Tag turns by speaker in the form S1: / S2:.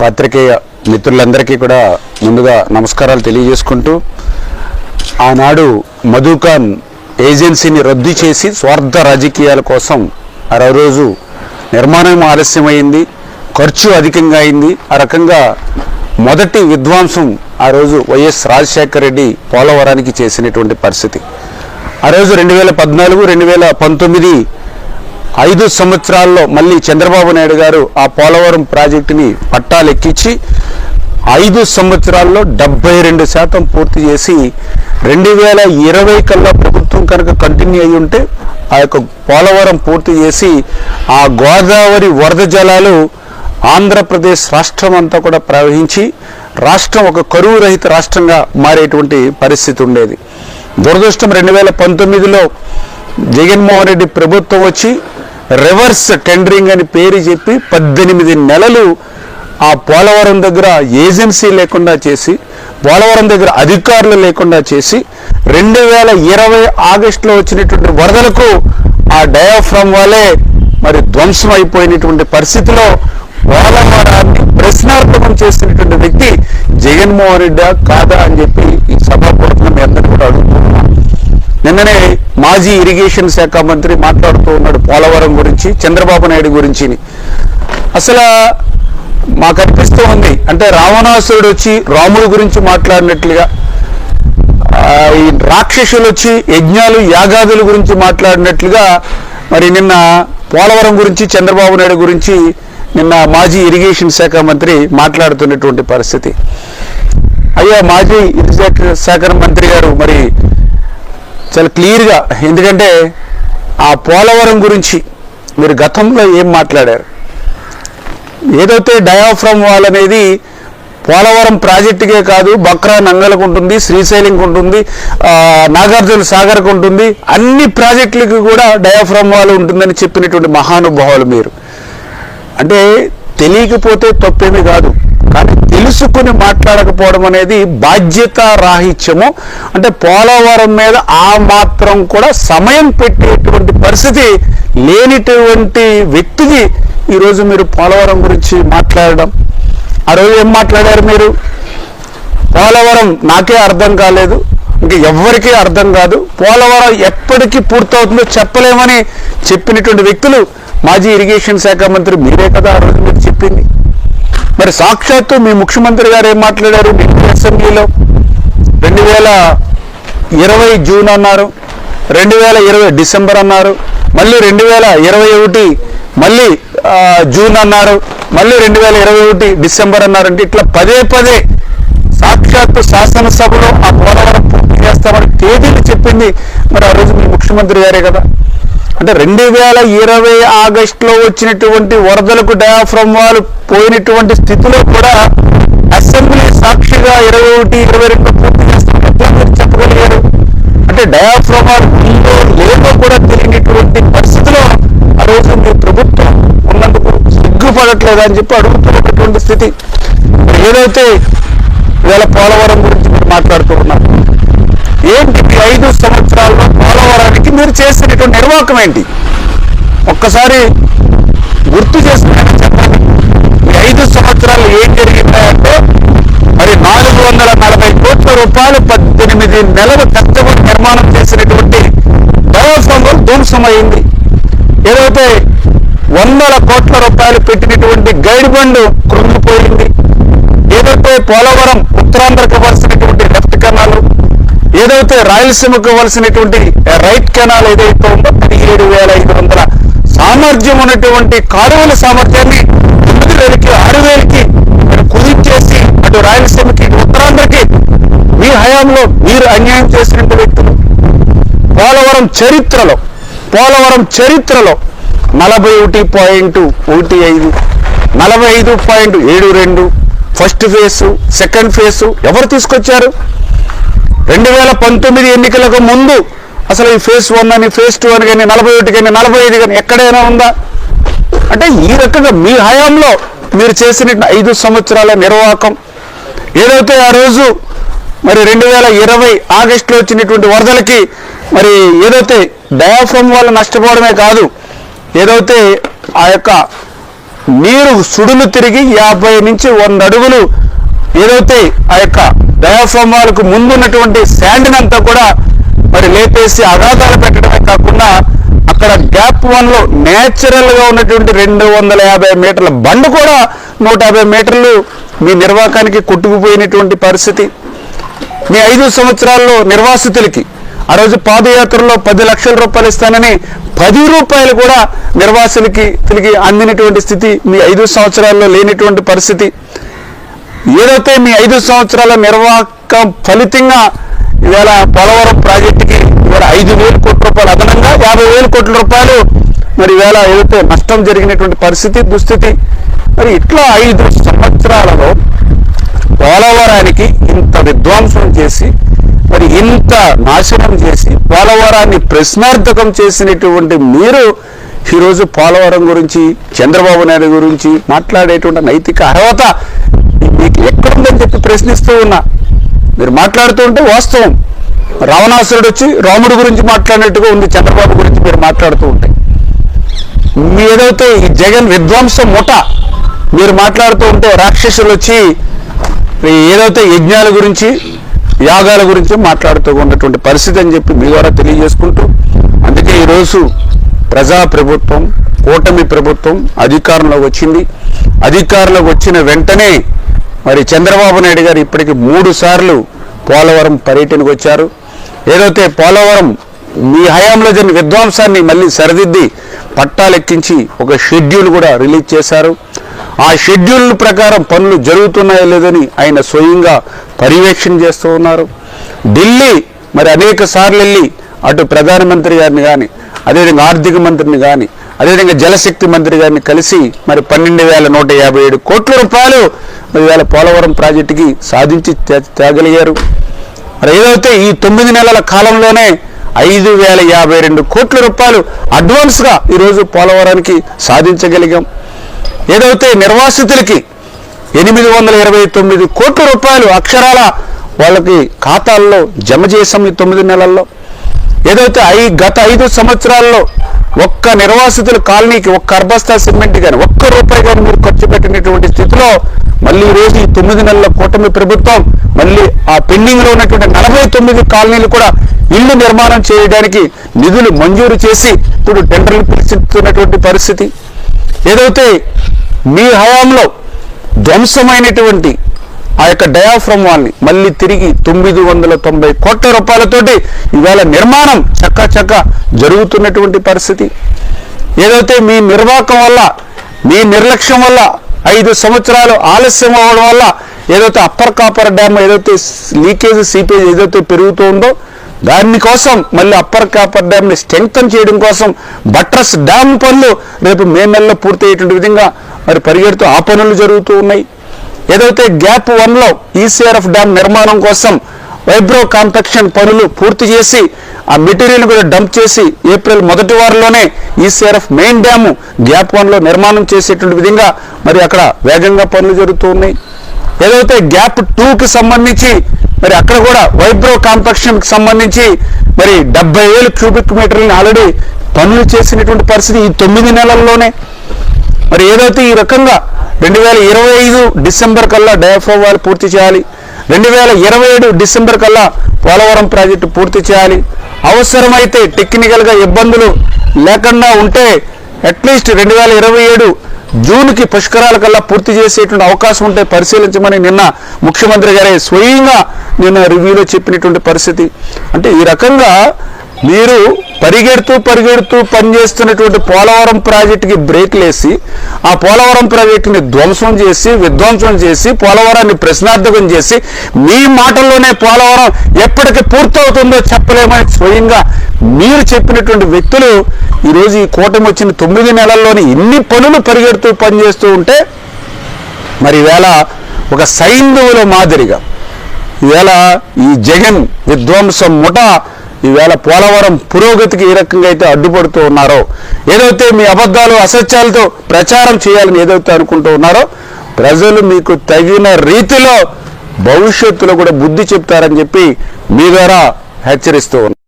S1: పాత్రికేయ మిత్రులందరికీ కూడా ముందుగా నమస్కారాలు తెలియజేసుకుంటూ, ఆనాడు మధుఖాన్ ఏజెన్సీని రద్దు చేసి స్వార్థ రాజకీయాల కోసం ఆ రోజు నిర్మాణం ఆలస్యమైంది, ఖర్చు అధికంగా అయింది. ఆ రకంగా మొదటి విధ్వంసం ఆ రోజు వైఎస్ రాజశేఖర రెడ్డి పోలవరానికి చేసినటువంటి పరిస్థితి. ఆ రోజు 2014, 2019 5 సంవత్సరాల్లో మళ్ళీ చంద్రబాబు నాయుడు గారు ఆ పోలవరం ప్రాజెక్టుని పట్టాలెక్కించి 5 సంవత్సరాల్లో 72% పూర్తి చేసి 2020 కల్లా ప్రభుత్వం కనుక కంటిన్యూ అయ్యి ఉంటే ఆ యొక్క పోలవరం పూర్తి చేసి ఆ గోదావరి వరద జలాలు ఆంధ్రప్రదేశ్ రాష్ట్రం అంతా కూడా ప్రవహించి రాష్ట్రం ఒక కరువు రహిత రాష్ట్రంగా మారేటువంటి పరిస్థితి ఉండేది. దురదృష్టం 2019లో జగన్మోహన్ రెడ్డి ప్రభుత్వం వచ్చి రివర్స్ టెండరింగ్ అని పేరు చెప్పి 18 నెలలు ఆ పోలవరం దగ్గర ఏజెన్సీ లేకుండా చేసి, పోలవరం దగ్గర అధికారులు లేకుండా చేసి 2020 ఆగస్టులో వచ్చినటువంటి వరదలకు ఆ డయాఫ్రమ్ వాళ్ళే మరి ధ్వంసం అయిపోయినటువంటి పరిస్థితిలో పోలవరాన్ని ప్రశ్నార్థకం చేసినటువంటి వ్యక్తి జగన్మోహన్ రెడ్డి కాదా అని చెప్పి ఈ సభాపూర్వకంగా మీ అందరూ కూడా అడుగుతున్నాం. నిన్ననే మాజీ ఇరిగేషన్ శాఖ మంత్రి మాట్లాడుతూ ఉన్నాడు పోలవరం గురించి, చంద్రబాబు నాయుడు గురించి. అసలు మాకు అనిపిస్తూ ఉంది, అంటే రావణాసురుడు వచ్చి రాముడు గురించి మాట్లాడినట్లుగా, ఈ రాక్షసులు వచ్చి యజ్ఞాలు యాగాదుల గురించి మాట్లాడినట్లుగా మరి నిన్న పోలవరం గురించి చంద్రబాబు నాయుడు గురించి నిన్న మాజీ ఇరిగేషన్ శాఖ మంత్రి మాట్లాడుతున్నటువంటి పరిస్థితి. అయ్యా మాజీ ఇరిగేషన్ శాఖ మంత్రి గారు మరి చాలా క్లియర్గా, ఎందుకంటే ఆ పోలవరం గురించి మీరు గతంలో ఏం మాట్లాడారు? ఏదైతే డయాఫ్రమ్ వాల్ అనేది పోలవరం ప్రాజెక్టుకే కాదు, బక్రా నంగలకు ఉంటుంది, శ్రీశైలంకి ఉంటుంది, నాగార్జున సాగర్కు ఉంటుంది, అన్ని ప్రాజెక్టులకు కూడా డయాఫ్రమ్ వాల్ ఉంటుందని చెప్పినటువంటి మహానుభావులు మీరు. అంటే తెలియకపోతే తప్పేమీ కాదు, కానీ తెలుసుకుని మాట్లాడకపోవడం అనేది బాధ్యత రాహిత్యము. అంటే పోలవరం మీద ఆ మాత్రం కూడా సమయం పెట్టేటువంటి పరిస్థితి లేనిటువంటి వ్యక్తికి ఈరోజు మీరు పోలవరం గురించి మాట్లాడడం. ఆ రోజు ఏం మాట్లాడారు మీరు? పోలవరం నాకే అర్థం కాలేదు, ఇంకా ఎవ్వరికీ అర్థం కాదు, పోలవరం ఎప్పటికీ పూర్తవుతుందో చెప్పలేమని చెప్పినటువంటి వ్యక్తులు మాజీ ఇరిగేషన్ శాఖ మంత్రి మీరే కదా ఆ రోజు మీరు చెప్పింది. మరి సాక్షాత్తు మీ ముఖ్యమంత్రి గారు ఏం మాట్లాడారు? అసెంబ్లీలో 2020 జూన్ అన్నారు, 2020 డిసెంబర్ అన్నారు, మళ్ళీ 2021 మళ్ళీ జూన్ అన్నారు, మళ్ళీ 2021 డిసెంబర్ అన్నారు. అంటే ఇట్లా పదే పదే సాక్షాత్తు శాసనసభలో ఆ పోలవరం పూర్తి చేస్తామని తేదీలు చెప్పింది మరి ఆ రోజు మీ ముఖ్యమంత్రి గారే కదా. అంటే 2020 ఆగస్టులో వచ్చినటువంటి వరదలకు డయాఫ్రమ్ వాల్ పోయినటువంటి స్థితిలో కూడా అసెంబ్లీ సాక్షిగా 21, 22 పూర్తి చేస్తామని ఎట్లా మీరు చెప్పగలిగారు? అంటే డయాఫ్రమ్ వాల్ ఉందో లేదో కూడా తెలియనటువంటి పరిస్థితిలో ఆ రోజు మీ ప్రభుత్వం ఉన్నందుకు సిగ్గుపడట్లేదు అని చెప్పి అడుగుతున్నటువంటి స్థితి. ఏదైతే ఇవాళ పోలవరం గురించి మీరు మాట్లాడుతూ ఉన్నారు, ఏంటి 5 సంవత్సరాల్లో పోలవరానికి మీరు చేసినటువంటి నిర్వాహకం ఏంటి? ఒక్కసారి గుర్తు చేసుకుని చెప్పండి. ఈ 5 సంవత్సరాలు ఏం జరిగిందంటే మరి 440 కోట్ల రూపాయలు 18 నెలలు కష్టపడి నిర్మాణం చేసినటువంటి డయాఫ్రమ్ ధ్వంసమైంది. ఏదైతే 100 కోట్ల రూపాయలు పెట్టినటువంటి గైడ్ బండ్ కృంగిపోయింది. ఏదైతే పోలవరం ఉత్తరాంధ్రకు ఇవ్వాల్సినటువంటి లెఫ్ట్ కెనాల్, ఏదైతే రాయలసీమకు ఇవ్వాల్సినటువంటి రైట్ కెనాల్ ఏదైతే ఉందో 17,500 సామర్థ్యం ఉన్నటువంటి కాలువల సామర్థ్యాన్ని 9,000కి 6,000కి కుదించేసి అటు రాయలసీమకి ఉత్తరాంధ్రకి మీ హయాంలో మీరు అన్యాయం చేసినటువంటి వ్యక్తులు. పోలవరం చరిత్రలో 41.15, 45.72 ఫస్ట్ ఫేసు, సెకండ్ ఫేసు ఎవరు తీసుకొచ్చారు? 2019 ఎన్నికలకు ముందు అసలు ఈ ఫేజ్ 1 అని, ఫేజ్ 2 అని కానీ, 41 కానీ, 45 కానీ ఎక్కడైనా ఉందా? అంటే ఈ రకంగా మీ హయాంలో మీరు చేసిన 5 సంవత్సరాల నిర్వాహకం ఏదైతే ఆ రోజు మరి 2020 ఆగస్టులో వచ్చినటువంటి వరదలకి మరి ఏదైతే డయాఫ్రమ్ వల్ల నష్టపోవడమే కాదు, ఏదైతే ఆ యొక్క నీరు సుడులు తిరిగి 50 నుంచి 100 అడుగులు ఏదైతే ఆ యొక్క డయాఫ్రామ్ వాల్కు ముందున్నటువంటి శాండ్ని అంతా కూడా మరి లేపేసి అగాధాలు పెట్టడమే కాకుండా అక్కడ గ్యాప్ 1లో నేచురల్గా ఉన్నటువంటి 250 మీటర్ల బండ్ కూడా 150 మీటర్లు మీ నిర్వాకానికి కొట్టుకుపోయినటువంటి పరిస్థితి. మీ 5 సంవత్సరాల్లో నిర్వాసితులకి ఆ రోజు పాదయాత్రలో 10 లక్షల రూపాయలు ఇస్తానని 10 రూపాయలు కూడా నిర్వాసులకి తిరిగి అందినటువంటి స్థితి మీ 5 సంవత్సరాల్లో లేనిటువంటి పరిస్థితి. ఏదైతే మీ 5 సంవత్సరాల నిర్వాహకం ఫలితంగా ఇవాళ పోలవరం ప్రాజెక్టుకి ఇవాళ 5,000 కోట్ల రూపాయలు అదనంగా 50,000 కోట్ల రూపాయలు మరి ఇవాళ ఏదైతే నష్టం జరిగినటువంటి పరిస్థితి దుస్థితి. మరి ఇట్లా 5 సంవత్సరాలలో పోలవరానికి ఇంత విధ్వంసం చేసి మరి ఇంత నాశనం చేసి పోలవరాన్ని ప్రశ్నార్థకం చేసినటువంటి మీరు ఈరోజు పోలవరం గురించి చంద్రబాబు నాయుడు గురించి మాట్లాడేటువంటి నైతిక అర్హత మీకు ఎక్కడుందని చెప్పి ప్రశ్నిస్తూ ఉన్నా. మీరు మాట్లాడుతూ ఉంటే వాస్తవం, రావణాసురుడు వచ్చి రాముడు గురించి మాట్లాడినట్టుగా ఉంది చంద్రబాబు గురించి మీరు మాట్లాడుతూ ఉంటే. మీ ఏదైతే ఈ జగన్ విధ్వంసం ముఠ మీరు మాట్లాడుతూ ఉంటే రాక్షసులు వచ్చి ఏదైతే యజ్ఞాల గురించి యాగాల గురించి మాట్లాడుతూ ఉన్నటువంటి పరిస్థితి అని చెప్పి మీ ద్వారా తెలియజేసుకుంటూ, అందుకే ఈరోజు ప్రజా ప్రభుత్వం కూటమి ప్రభుత్వం అధికారంలోకి వచ్చింది. అధికారంలోకి వచ్చిన వెంటనే మరి చంద్రబాబు నాయుడు గారు ఇప్పటికి 3 సార్లు పోలవరం పర్యటనకు వచ్చారు. ఏదైతే పోలవరం మీ హయాంలో జరిగిన విధ్వంసాన్ని మళ్ళీ సరిదిద్ది పట్టాలెక్కించి ఒక షెడ్యూల్ కూడా రిలీజ్ చేశారు. ఆ షెడ్యూల్ ప్రకారం పనులు జరుగుతున్నాయో లేదని ఆయన స్వయంగా పర్యవేక్షణ చేస్తూ ఉన్నారు. ఢిల్లీ మరి అనేక సార్లు వెళ్ళి అటు ప్రధానమంత్రి గారిని కానీ, అదేవిధంగా ఆర్థిక మంత్రిని కానీ, అదేవిధంగా జలశక్తి మంత్రి గారిని కలిసి మరి 12,157 కోట్ల రూపాయలు మరి ఇవాళ పోలవరం ప్రాజెక్టుకి సాధించి తేగలిగారు. మరి ఏదైతే ఈ 9 నెలల కాలంలోనే 5,052 కోట్ల రూపాయలు అడ్వాన్స్గా ఈరోజు పోలవరానికి సాధించగలిగాం. ఏదైతే నిర్వాసితులకి 829 కోట్ల రూపాయలు అక్షరాల వాళ్ళకి ఖాతాల్లో జమ చేసాం ఈ 9 నెలల్లో. ఏదైతే గత 5 సంవత్సరాల్లో ఒక్క నిర్వాసితుల కాలనీకి ఒక్క అర్బస్తా సిమెంట్ కానీ ఒక్క రూపాయి కానీ మీరు ఖర్చు పెట్టినటువంటి స్థితిలో మళ్ళీ ఈ రోజు ఈ 9 నెలల కూటమి ప్రభుత్వం మళ్ళీ ఆ పెండింగ్ లో ఉన్నటువంటి 49 కాలనీలు కూడా ఇళ్లు నిర్మాణం చేయడానికి నిధులు మంజూరు చేసి ఇప్పుడు టెండర్లు పిలుస్తున్నటువంటి పరిస్థితి. ఏదైతే మీ హయాంలో ధ్వంసమైనటువంటి ఆ యొక్క డయాఫ్రమ్ వాల్ని మళ్ళీ తిరిగి 990 కోట్ల రూపాయలతోటి ఇవాళ నిర్మాణం చక్క జరుగుతున్నటువంటి పరిస్థితి. ఏదైతే మీ నిర్వాహకం వల్ల మీ నిర్లక్ష్యం వల్ల 5 సంవత్సరాలు ఆలస్యం అవ్వడం వల్ల ఏదైతే అప్పర్ కాపర్ డ్యామ్ ఏదైతే లీకేజ్ సీపేజ్ ఏదైతే పెరుగుతూ ఉందో దానికోసం మళ్ళీ అప్పర్ కాపర్ డ్యామ్ని స్ట్రెంగ్తన్ చేయడం కోసం బట్రస్ డ్యామ్ పనులు రేపు మే నెలలో పూర్తయ్యేటువంటి విధంగా మరి పరిగెడుతూ ఆ పనులు జరుగుతూ ఉన్నాయి. ఏదైతే గ్యాప్ 1లో ఈసీఆర్ఎఫ్ డ్యామ్ నిర్మాణం కోసం వైబ్రో కాంపాక్షన్ పనులు పూర్తి చేసి ఆ మెటీరియల్ కూడా డంప్ చేసి ఏప్రిల్ మొదటి వారంలోనే ఈసీఆర్ఎఫ్ మెయిన్ డ్యాము గ్యాప్ 1లో నిర్మాణం చేసేటువంటి విధంగా మరి అక్కడ వేగంగా పనులు జరుగుతూ ఉన్నాయి. ఏదైతే గ్యాప్ 2కి సంబంధించి మరి అక్కడ కూడా వైబ్రో కాంపాక్షన్కి సంబంధించి మరి 70,000 క్యూబిక్ మీటర్లని ఆల్రెడీ పనులు చేసినటువంటి పరిస్థితి ఈ 9 నెలల్లోనే. మరి ఏదైతే ఈ రకంగా 2025 డిసెంబర్ కల్లా డయాఫ్రామ్ వాల్ పూర్తి చేయాలి, 2027 డిసెంబర్ కల్లా పోలవరం ప్రాజెక్టు పూర్తి చేయాలి. అవసరమైతే టెక్నికల్గా ఇబ్బందులు లేకుండా ఉంటే అట్లీస్ట్ 2027 జూన్కి పుష్కరాల కల్లా పూర్తి చేసేటువంటి అవకాశం ఉంటే పరిశీలించమని నిన్న ముఖ్యమంత్రి గారే స్వయంగా నిన్న రివ్యూలో చెప్పినటువంటి పరిస్థితి. అంటే ఈ రకంగా మీరు పరిగెడుతూ పనిచేస్తున్నటువంటి పోలవరం ప్రాజెక్టుకి బ్రేక్లు వేసి ఆ పోలవరం ప్రాజెక్టుని విధ్వంసం చేసి పోలవరాన్ని ప్రశ్నార్థకం చేసి మీ మాటల్లోనే పోలవరం ఎప్పటికి పూర్తవుతుందో చెప్పలేమని స్వయంగా మీరు చెప్పినటువంటి వ్యక్తులు ఈరోజు ఈ కూటమి వచ్చిన 9 నెలల్లోని ఇన్ని పనులు పరిగెడుతూ పనిచేస్తూ ఉంటే మరి ఈవేళ ఒక సైంధవుల మాదిరిగా ఈవేళ ఈ జగన్ విధ్వంసం ముఠ ఈవేళ పోలవరం పురోగతికి ఏ రకంగా అయితే అడ్డుపడుతూ ఉన్నారో, ఏదైతే మీ అబద్ధాలు అసత్యాలతో ప్రచారం చేయాలని ఏదైతే అనుకుంటూ ఉన్నారో ప్రజలు మీకు తగిన రీతిలో భవిష్యత్తులో కూడా బుద్ధి చెప్తారని చెప్పి మీ ద్వారా హెచ్చరిస్తూ ఉన్నారు.